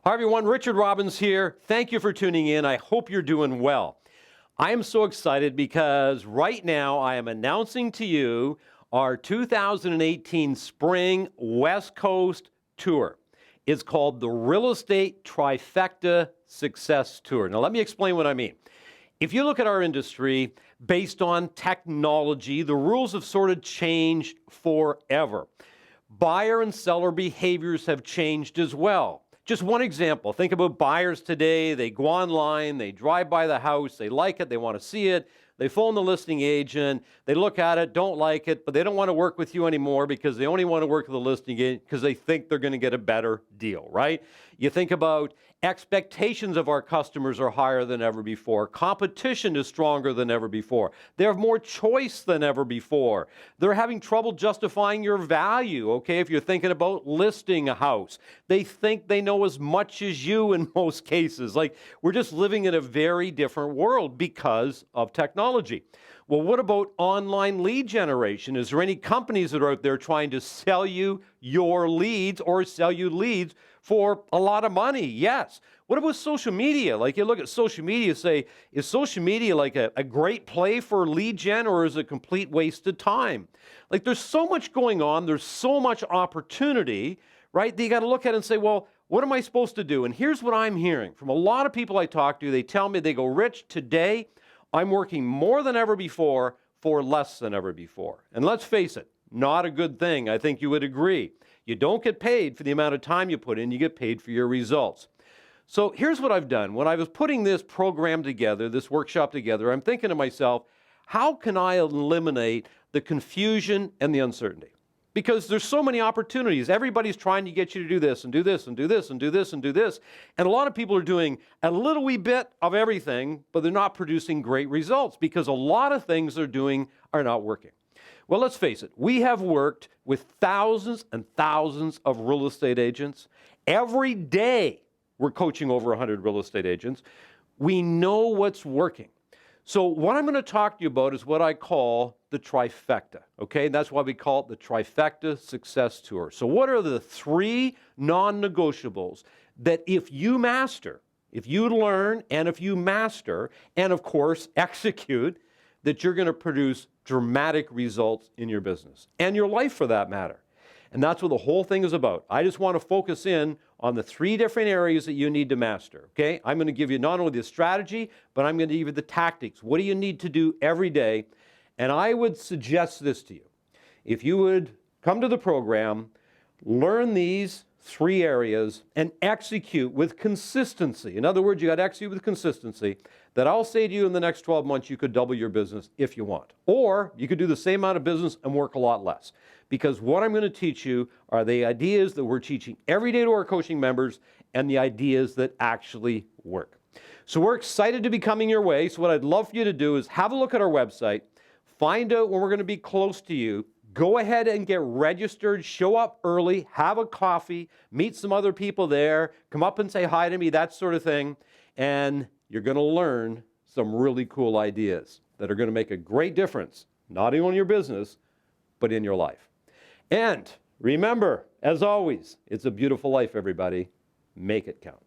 Hi everyone, Richard Robbins here. Thank you for tuning in. I hope you're doing well. I am so excited because right now I am announcing to you our 2018 Spring West Coast Tour. It's called the Real Estate Trifecta Success Tour. Now let me explain what I mean. If you look at our industry based on technology, the rules have sort of changed forever. Buyer and seller behaviors have changed as well. Just one example, think about buyers today. They go online, they drive by the house, they like it, they want to see it, they phone the listing agent, they look at it, don't like it, but they don't want to work with you anymore because they only want to work with the listing agent because they think they're going to get a better deal, right? You think about expectations of our customers are higher than ever before. Competition is stronger than ever before. They have more choice than ever before. They're having trouble justifying your value, okay, if you're thinking about listing a house. They think they know as much as you in most cases. Like, we're just living in a very different world because of technology. Well, what about online lead generation? Is there any companies that are out there trying to sell you your leads or sell you leads for a lot of money? Yes. What about social media? Like, you look at social media, say, is social media like a great play for lead gen, or is it a complete waste of time? Like, there's so much going on. There's so much opportunity, right? That you got to look at it and say, well, what am I supposed to do? And here's what I'm hearing from a lot of people I talk to. They tell me, they go, Rich, today I'm working more than ever before for less than ever before. And let's face it, not a good thing. I think you would agree. You don't get paid for the amount of time you put in, you get paid for your results. So here's what I've done. When I was putting this program together, this workshop together, I'm thinking to myself, how can I eliminate the confusion and the uncertainty? Because there's so many opportunities. Everybody's trying to get you to do this and do this and do this and do this and do this. And a lot of people are doing a little wee bit of everything, but they're not producing great results because a lot of things they're doing are not working. Well, let's face it. We have worked with thousands and thousands of real estate agents. Every day we're coaching over 100 real estate agents. We know what's working. So what I'm going to talk to you about is what I call the trifecta, okay? And that's why we call it the Trifecta Success Tour. So what are the three non-negotiables that if you master, if you learn, and if you master, and of course execute, that you're going to produce dramatic results in your business and your life for that matter. And that's what the whole thing is about. I just want to focus in on the three different areas that you need to master, okay? I'm going to give you not only the strategy, but I'm going to give you the tactics. What do you need to do every day? And I would suggest this to you. If you would come to the program, learn these three areas, and execute with consistency. In other words, you got to execute with consistency. That I'll say to you in the next 12 months, you could double your business if you want. Or you could do the same amount of business and work a lot less. Because what I'm going to teach you are the ideas that we're teaching every day to our coaching members and the ideas that actually work. So we're excited to be coming your way. So what I'd love for you to do is have a look at our website, find out when we're going to be close to you, go ahead and get registered, show up early, have a coffee, meet some other people there, come up and say hi to me, that sort of thing, and you're going to learn some really cool ideas that are going to make a great difference, not only in your business, but in your life. And remember, as always, it's a beautiful life, everybody. Make it count.